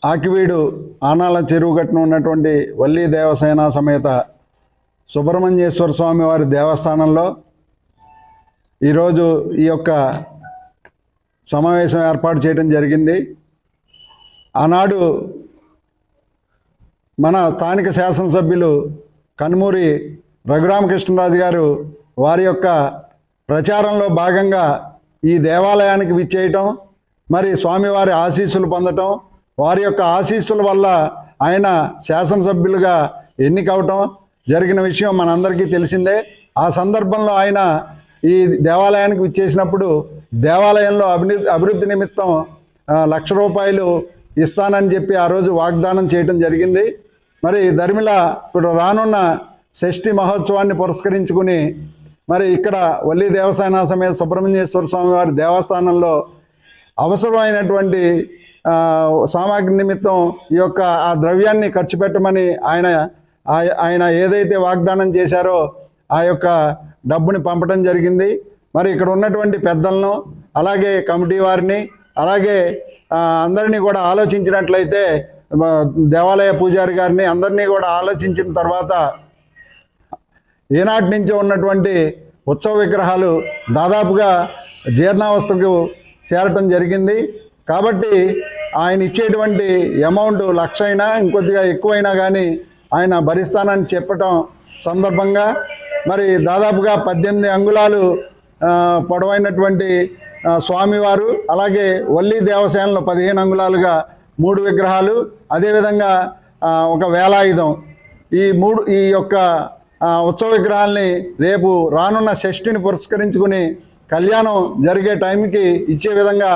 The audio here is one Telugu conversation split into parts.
ఆకివీడు ఆనాల చెరువు గట్టున ఉన్నటువంటి వల్లీ దేవసేన సమేత సుబ్రహ్మణ్యేశ్వర స్వామి వారి దేవస్థానంలో ఈరోజు ఈ యొక్క సమావేశం ఏర్పాటు చేయడం జరిగింది. ఆనాడు మన స్థానిక శాసనసభ్యులు కనుమూరి రఘురామకృష్ణరాజు గారు వారి యొక్క ప్రచారంలో భాగంగా ఈ దేవాలయానికి విచ్చేయటం, మరి స్వామివారి ఆశీస్సులు పొందటం, వారి యొక్క ఆశీస్సుల వల్ల ఆయన శాసనసభ్యులుగా ఎన్నికవటం జరిగిన విషయం మనందరికీ తెలిసిందే. ఆ సందర్భంలో ఆయన ఈ దేవాలయానికి విచ్చేసినప్పుడు దేవాలయంలో అభివృద్ధి నిమిత్తం 1,00,000 రూపాయలు ఇస్తానని చెప్పి ఆ రోజు వాగ్దానం చేయడం జరిగింది. మరి ధర్మిల ఇప్పుడు రానున్న షష్ఠి మహోత్సవాన్ని పురస్కరించుకుని మరి ఇక్కడ వల్లీ దేవసేన సమేత సుబ్రహ్మణ్యేశ్వర స్వామి వారి దేవస్థానంలో అవసరమైనటువంటి సామాగ్రి నిమిత్తం ఈ యొక్క ఆ ద్రవ్యాన్ని ఖర్చు పెట్టమని ఆయన ఏదైతే వాగ్దానం చేశారో ఆ యొక్క డబ్బుని పంపడం జరిగింది. మరి ఇక్కడ ఉన్నటువంటి పెద్దలను, అలాగే కమిటీ వారిని, అలాగే అందరినీ కూడా ఆలోచించినట్లయితే దేవాలయ పూజారి గారిని అందరినీ కూడా ఆలోచించిన తర్వాత ఏనాటి నుంచో ఉన్నటువంటి ఉత్సవ విగ్రహాలు దాదాపుగా జీర్ణావస్థకు చేరటం జరిగింది. కాబట్టి ఆయన ఇచ్చేటువంటి అమౌంట్ 1,00,000 అయినా ఇంకొద్దిగా ఎక్కువైనా కానీ ఆయన భరిస్తానని చెప్పటం సందర్భంగా మరి దాదాపుగా 18 అంగుళాలు పొడవైనటువంటి స్వామివారు, అలాగే వల్లీ దేవసేనలో 15 అంగుళాలుగా 3 విగ్రహాలు, అదేవిధంగా ఒక వేలాయుధం, ఈ యొక్క ఉత్సవ విగ్రహాల్ని రేపు రానున్న షష్ఠిని పురస్కరించుకుని కళ్యాణం జరిగే టైంకి ఇచ్చే విధంగా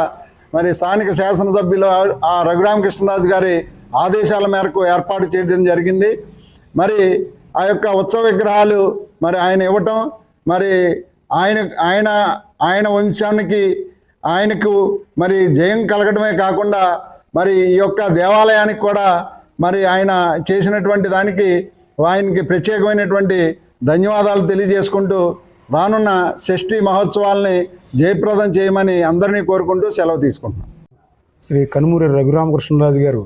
మరి స్థానిక శాసనసభ్యులు ఆ రఘురామకృష్ణరాజు గారి ఆదేశాల మేరకు ఏర్పాటు చేయడం జరిగింది. మరి ఆ యొక్క ఉత్సవ విగ్రహాలు మరి ఆయన ఇవ్వటం, మరి ఆయన వంశానికి ఆయనకు మరి జయం కలగడమే కాకుండా మరి ఈ యొక్క దేవాలయానికి కూడా మరి ఆయన చేసినటువంటి దానికి ఆయనకి ప్రత్యేకమైనటువంటి ధన్యవాదాలు తెలియజేసుకుంటూ రానున్న షష్ఠి మహోత్సవాల్ని జయప్రదం చేయమని అందరినీ కోరుకుంటూ సెలవు తీసుకుంటున్నాం. శ్రీ కనుమూరి రఘురామకృష్ణరాజు గారు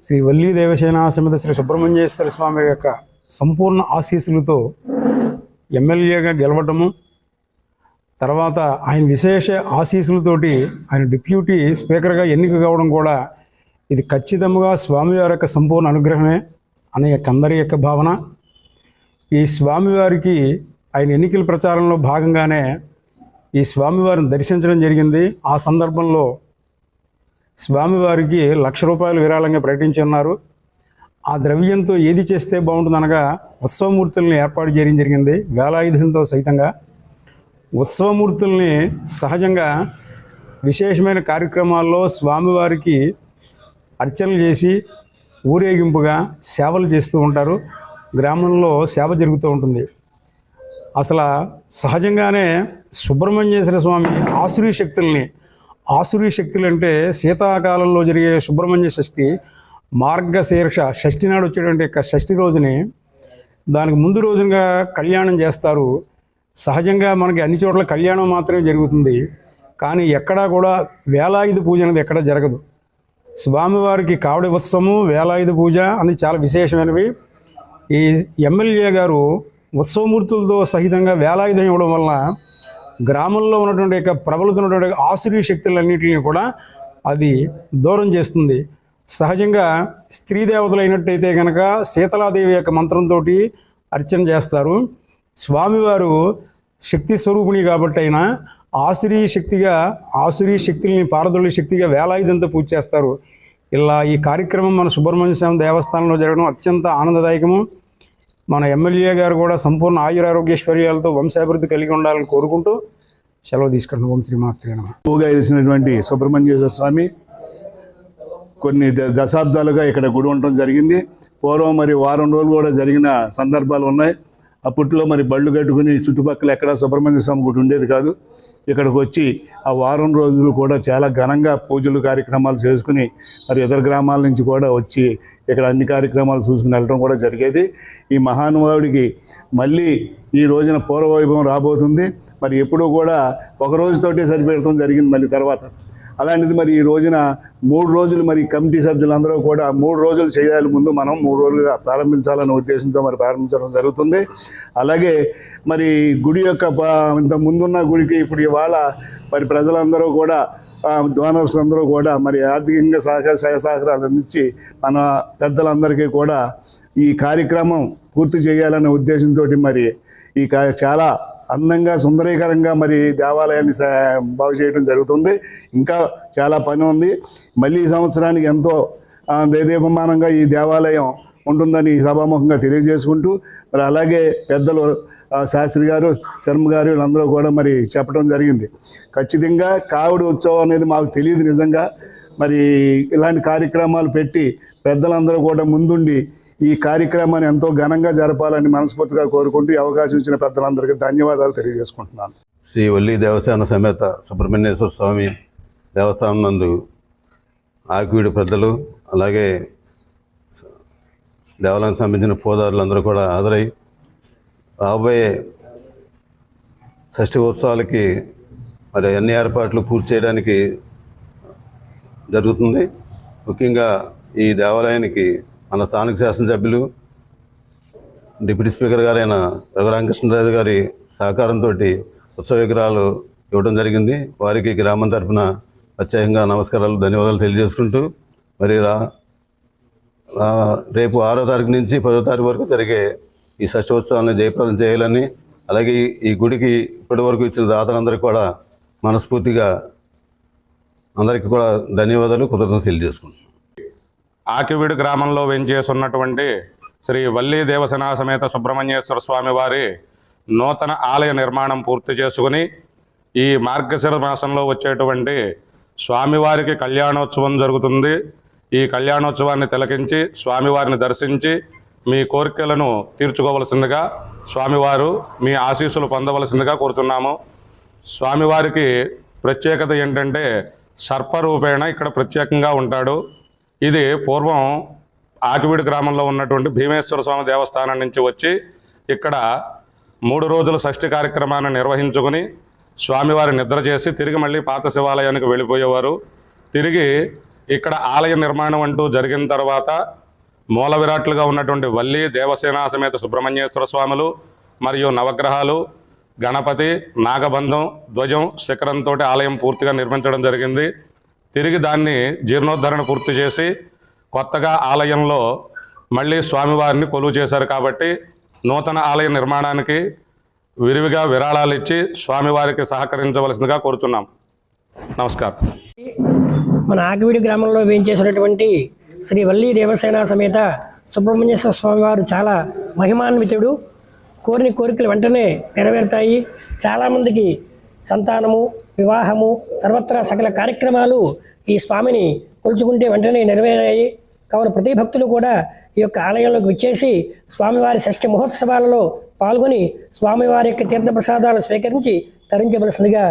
శ్రీ వల్లీ దేవసేన సమేత శ్రీ సుబ్రహ్మణ్యేశ్వర స్వామి యొక్క సంపూర్ణ ఆశీస్సులతో ఎమ్మెల్యేగా గెలవటము, తర్వాత ఆయన విశేష ఆశీస్సులతోటి ఆయన డిప్యూటీ స్పీకర్గా ఎన్నిక కావడం కూడా ఇది ఖచ్చితంగా స్వామివారి యొక్క సంపూర్ణ అనుగ్రహమే అనే అందరి యొక్క భావన. ఈ స్వామివారికి ఆయన ఎన్నికల ప్రచారంలో భాగంగానే ఈ స్వామివారిని దర్శించడం జరిగింది. ఆ సందర్భంలో స్వామివారికి 1,00,000 రూపాయలు విరాళంగా ప్రకటించి ఉన్నారు. ఆ ద్రవ్యంతో ఏది చేస్తే బాగుంటుందనగా ఉత్సవమూర్తుల్ని ఏర్పాటు చేయడం జరిగింది, వేలాయుధంతో సైతంగా. ఉత్సవమూర్తుల్ని సహజంగా విశేషమైన కార్యక్రమాల్లో స్వామివారికి అర్చనలు చేసి ఊరేగింపుగా సేవలు చేస్తూ ఉంటారు. గ్రామంలో సేవ జరుగుతూ ఉంటుంది. అసలు సహజంగానే సుబ్రహ్మణ్యేశ్వర స్వామి ఆసురీ శక్తులు అంటే శీతాకాలంలో జరిగే సుబ్రహ్మణ్య షష్ఠి, మార్గశీర్ష షష్ఠి నాడు వచ్చేటువంటి యొక్క షష్ఠి రోజుని దానికి ముందు రోజుగా కళ్యాణం చేస్తారు. సహజంగా మనకి అన్ని చోట్ల కళ్యాణం మాత్రమే జరుగుతుంది, కానీ ఎక్కడా కూడా వేలాయుధ పూజ అనేది ఎక్కడా జరగదు. స్వామివారికి కావడి ఉత్సవము, వేలాయుధ పూజ అనేది చాలా విశేషమైనవి. ఈ ఎమ్మెల్యే గారు ఉత్సవమూర్తులతో సహితంగా వేలాయుధం ఇవ్వడం వల్ల గ్రామంలో ఉన్నటువంటి యొక్క ప్రబలుతున్నటువంటి ఆసురీ శక్తులన్నింటినీ కూడా అది దూరం చేస్తుంది. సహజంగా స్త్రీ దేవతలు అయినట్టయితే కనుక శీతలాదేవి యొక్క మంత్రంతో అర్చన చేస్తారు. స్వామివారు శక్తి స్వరూపిణి కాబట్టి అయినా ఆసురీ శక్తుల్ని పారదొలి శక్తిగా వేలాయుధంతో పూజ చేస్తారు. ఇలా ఈ కార్యక్రమం మన సుబ్రహ్మణ్య స్వామి దేవస్థానంలో జరగడం అత్యంత ఆనందదాయకము. మన ఎమ్మెల్యే గారు కూడా సంపూర్ణ ఆయురారోగ్యైశ్వర్యాలతో వంశాభివృద్ధి కలిగి ఉండాలని కోరుకుంటూ సెలవు తీసుకుంటున్నాం. ఓం శ్రీమాత్రే నమః. ఎక్కువగా తెలిసినటువంటి సుబ్రహ్మణ్యేశ్వర స్వామి కొన్ని దశాబ్దాలుగా ఇక్కడ గుడి ఉండటం జరిగింది. పూర్వం మరి వారం రోజులు కూడా జరిగిన సందర్భాలు ఉన్నాయి. అప్పట్లో మరి బళ్ళు కట్టుకుని చుట్టుపక్కల ఎక్కడ సుబ్రహ్మణ్య స్వామి గుడి ఉండేది కాదు. ఇక్కడికి వచ్చి ఆ వారం రోజులు కూడా చాలా ఘనంగా పూజలు కార్యక్రమాలు చేసుకుని మరి ఇతర గ్రామాల నుంచి కూడా వచ్చి ఇక్కడ అన్ని కార్యక్రమాలు చూసుకుని వెళ్ళడం కూడా జరిగేది. ఈ మహానుభావుడికి మళ్ళీ ఈ రోజున పూర్వవైభవం రాబోతుంది. మరి ఎప్పుడూ కూడా ఒక రోజుతోటే సరిపెడతాం జరిగింది. మళ్ళీ తర్వాత అలాంటిది మరి ఈ రోజున 3 రోజులు మరి కమిటీ సభ్యులందరూ కూడా 3 రోజులు చేయాలి, ముందు మనం 3 రోజులుగా ప్రారంభించాలనే ఉద్దేశంతో మరి ప్రారంభించడం జరుగుతుంది. అలాగే మరి గుడి యొక్క ఇంత ముందున్న గుడికి ఇప్పుడు ఇవాళ మరి ప్రజలందరూ కూడా డోనర్స్ అందరూ కూడా మరి ఆర్థికంగా సహకారాలు అందించి మన పెద్దలందరికీ కూడా ఈ కార్యక్రమం పూర్తి చేయాలనే ఉద్దేశంతో మరి ఈ చాలా అందంగా సుందరీకరంగా మరి దేవాలయాన్ని బాగు చేయడం జరుగుతుంది. ఇంకా చాలా పని ఉంది. మళ్ళీ ఈ సంవత్సరానికి ఎంతో దేదీపమానంగా ఈ దేవాలయం ఉంటుందని సభాముఖంగా తెలియజేసుకుంటూ మరి అలాగే పెద్దలు శాస్త్రి గారు, శర్మ గారు వీళ్ళందరూ కూడా మరి చెప్పడం జరిగింది. ఖచ్చితంగా కావుడి ఉత్సవం అనేది మాకు తెలియదు నిజంగా. మరి ఇలాంటి కార్యక్రమాలు పెట్టి పెద్దలందరూ కూడా ముందుండి ఈ కార్యక్రమాన్ని ఎంతో ఘనంగా జరపాలని మనస్ఫూర్తిగా కోరుకుంటూ ఈ అవకాశం ఇచ్చిన పెద్దలందరికీ ధన్యవాదాలు తెలియజేసుకుంటున్నాను. శ్రీ వల్లి దేవసేన సమేత సుబ్రహ్మణ్యేశ్వర స్వామి దేవస్థానం నందు ఆకివీడు పెద్దలు, అలాగే దేవాలయానికి సంబంధించిన పూజారులందరూ కూడా హాజరై రాబోయే షష్ఠి ఉత్సవాలకి మరి అన్ని ఏర్పాట్లు పూర్తి చేయడానికి జరుగుతుంది. ముఖ్యంగా ఈ దేవాలయానికి మన స్థానిక శాసనసభ్యులు, డిప్యూటీ స్పీకర్ గారైన రఘురామకృష్ణరాజు గారి సహకారంతో ఉత్సవ విగ్రహాలు ఇవ్వడం జరిగింది. వారికి గ్రామం తరఫున ప్రత్యేకంగా నమస్కారాలు, ధన్యవాదాలు తెలియజేసుకుంటూ మరి రేపు 6వ తారీఖు నుంచి 10వ తారీఖు వరకు జరిగే ఈ షష్ఠోత్సవాన్ని జయప్రదం చేయాలని, అలాగే ఈ గుడికి ఇప్పటి వరకు ఇచ్చిన దాతలందరికీ కూడా మనస్ఫూర్తిగా అందరికీ కూడా ధన్యవాదాలు, కృతజ్ఞతలు తెలియజేసుకుంటున్నాను. ఆకివీడు గ్రామంలో వెంచేస్తున్నటువంటి శ్రీ వల్లి దేవసేన సమేత సుబ్రహ్మణ్యేశ్వర స్వామి వారి నూతన ఆలయ నిర్మాణం పూర్తి చేసుకుని ఈ మార్గశిర మాసంలో వచ్చేటువంటి స్వామివారికి కళ్యాణోత్సవం జరుగుతుంది. ఈ కళ్యాణోత్సవాన్ని తిలకించి స్వామివారిని దర్శించి మీ కోరికలను తీర్చుకోవలసిందిగా, స్వామివారు మీ ఆశీస్సులు పొందవలసిందిగా కోరుతున్నాము. స్వామివారికి ప్రత్యేకత ఏంటంటే సర్పరూపేణ ఇక్కడ ప్రత్యేకంగా ఉంటాడు. ఇది పూర్వం ఆకివీడు గ్రామంలో ఉన్నటువంటి భీమేశ్వర స్వామి దేవస్థానం నుంచి వచ్చి ఇక్కడ 3 రోజుల షష్ఠి కార్యక్రమాన్ని నిర్వహించుకుని స్వామివారి నిద్ర చేసి తిరిగి మళ్ళీ పాత శివాలయానికి వెళ్ళిపోయేవారు. తిరిగి ఇక్కడ ఆలయ నిర్మాణం అంటూ జరిగిన తర్వాత మూల విరాట్లుగా ఉన్నటువంటి వల్లి దేవసేన సమేత సుబ్రహ్మణ్యేశ్వర స్వాములు మరియు నవగ్రహాలు, గణపతి, నాగబంధం, ధ్వజం, శిఖరంతో ఆలయం పూర్తిగా నిర్మించడం జరిగింది. తిరిగి దాన్ని జీర్ణోద్ధరణ పూర్తి చేసి కొత్తగా ఆలయంలో మళ్ళీ స్వామివారిని కొలువు చేశారు. కాబట్టి నూతన ఆలయ నిర్మాణానికి విరివిగా విరాళాలు ఇచ్చి స్వామివారికి సహకరించవలసిందిగా కోరుతున్నాం. నమస్కారం. మన ఆకివీడు గ్రామంలో వేయించేసినటువంటి శ్రీ వల్లి దేవసేన సమేత సుబ్రహ్మణ్యేశ్వర స్వామివారు చాలా మహిమాన్వితుడు. కోరిన కోరికలు వెంటనే నెరవేరుతాయి. చాలామందికి సంతానము, వివాహము, సర్వత్రా సకల కార్యక్రమాలు ఈ స్వామిని కొలుచుకుంటే వెంటనే నెరవేరాయి. కావున ప్రతి భక్తులు కూడా ఈ యొక్క ఆలయంలోకి విచ్చేసి స్వామివారి షష్ఠి మహోత్సవాలలో పాల్గొని స్వామివారి యొక్క తీర్థప్రసాదాలు స్వీకరించి తరించవలసిందిగా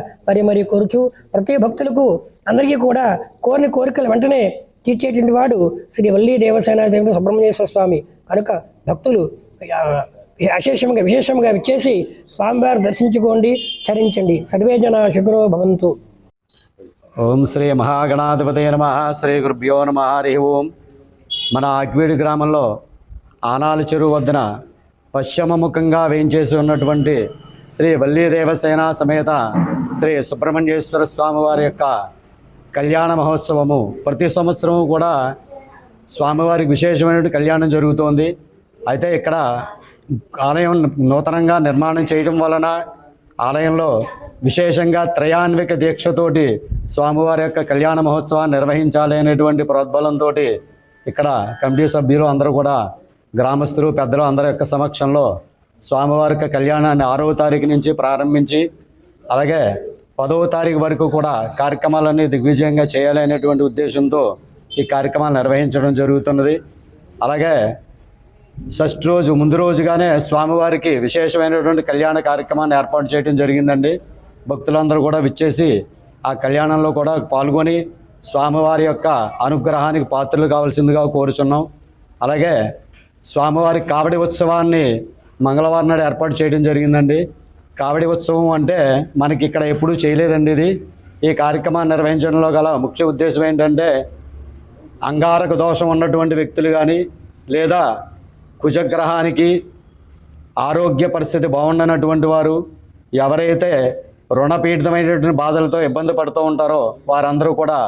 మరీ కోరుచు, ప్రతి భక్తులకు అందరికీ కూడా కోరిన కోరికలు వెంటనే తీర్చేటువంటి వాడు శ్రీ వల్లి దేవసేన సుబ్రహ్మణ్యేశ్వర స్వామి. కనుక భక్తులు విశేషంగా విచ్చేసి స్వామివారు దర్శించుకోండి, చరించండి. సర్వే జన శుభ్రో భవంతు. ఓం శ్రీ మహాగణాధిపతయ నమః. శ్రీ గురుభ్యో నమః. హరి ఓం. మన ఆకివీడు గ్రామంలో ఆనాల చెరువు వద్దన పశ్చిమముఖంగా వేయించేసి ఉన్నటువంటి శ్రీ వల్లి దేవసేన సమేత శ్రీ సుబ్రహ్మణ్యేశ్వర స్వామి వారి యొక్క కళ్యాణ మహోత్సవము ప్రతి సంవత్సరము కూడా స్వామివారికి విశేషమైనటువంటి కళ్యాణం జరుగుతోంది. అయితే ఇక్కడ ఆలయం నూతనంగా నిర్మాణం చేయడం వలన ఆలయంలో విశేషంగా త్రయాన్విక దీక్షతోటి స్వామివారి యొక్క కళ్యాణ మహోత్సవాన్ని నిర్వహించాలి అనేటువంటి ప్రోద్బలంతో ఇక్కడ కమిటీ సభ్యులు అందరూ కూడా గ్రామస్తులు, పెద్దలు అందరి యొక్క సమక్షంలో స్వామివారి యొక్క కళ్యాణాన్ని 6వ తారీఖు నుంచి ప్రారంభించి అలాగే 10వ తారీఖు వరకు కూడా కార్యక్రమాలన్నీ దిగ్విజయంగా చేయాలి అనేటువంటి ఉద్దేశంతో ఈ కార్యక్రమాలు నిర్వహించడం జరుగుతున్నది. అలాగే షష్ఠి రోజు ముందు రోజుగానే స్వామివారికి విశేషమైనటువంటి కళ్యాణ కార్యక్రమాన్ని ఏర్పాటు చేయడం జరిగిందండి. భక్తులందరూ కూడా విచ్చేసి ఆ కళ్యాణంలో కూడా పాల్గొని స్వామివారి యొక్క అనుగ్రహానికి పాత్రలు కావాల్సిందిగా కోరుచున్నాం. అలాగే స్వామివారి కావడి ఉత్సవాన్ని మంగళవారం నాడు ఏర్పాటు చేయడం జరిగిందండి. కావడి ఉత్సవం అంటే మనకి ఇక్కడ ఎప్పుడూ చేయలేదండి. ఇది ఈ కార్యక్రమాన్ని నిర్వహించడంలో గల ముఖ్య ఉద్దేశం ఏంటంటే అంగారక దోషం ఉన్నటువంటి వ్యక్తులు కానీ లేదా కుజగ్రహానికి ఆరోగ్య పరిస్థితి బాగుండనటువంటి వారు, ఎవరైతే రుణపీడితమైనటువంటి బాధలతో ఇబ్బంది పడుతూ ఉంటారో వారందరూ కూడా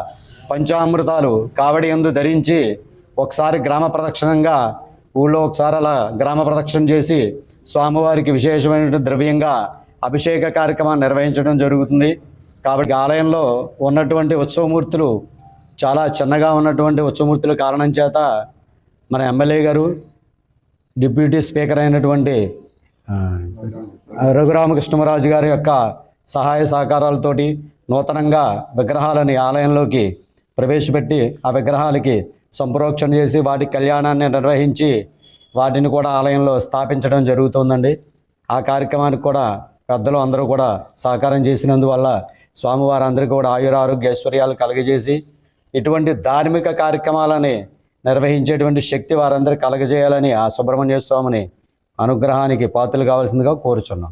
పంచామృతాలు కావడి యందు ధరించి ఒకసారి గ్రామ ప్రదక్షిణంగా ఊళ్ళో ఒకసారి అలా గ్రామ ప్రదక్షిణ చేసి స్వామివారికి విశేషమైనటువంటి ద్రవ్యంగా అభిషేక కార్యక్రమాన్ని నిర్వహించడం జరుగుతుంది. కాబట్టి ఆలయంలో ఉన్నటువంటి ఉత్సవమూర్తులు చాలా చిన్నగా ఉన్నటువంటి ఉత్సవమూర్తుల కారణం చేత మన ఎమ్మెల్యే గారు డిప్యూటీ స్పీకర్ అయినటువంటి రఘురామకృష్ణరాజు గారి యొక్క సహాయ సహకారాలతోటి నూతనంగా విగ్రహాలని ఆలయంలోకి ప్రవేశపెట్టి ఆ విగ్రహాలకి సంప్రోక్షణ చేసి వాటి కళ్యాణాన్ని నిర్వహించి వాటిని కూడా ఆలయంలో స్థాపించడం జరుగుతుందండి. ఆ కార్యక్రమానికి కూడా పెద్దలు అందరూ కూడా సహకారం చేసినందువల్ల స్వామివారందరికీ కూడా ఆయురారోగ్య ఐశ్వర్యాలు కలగజేసి ఇటువంటి ధార్మిక కార్యక్రమాలని నిర్వహించేటువంటి శక్తి వారందరికీ కలగజేయాలని ఆ సుబ్రహ్మణ్య స్వామిని అనుగ్రహానికి పాత్రలు కావాల్సిందిగా కోరుచున్నాం.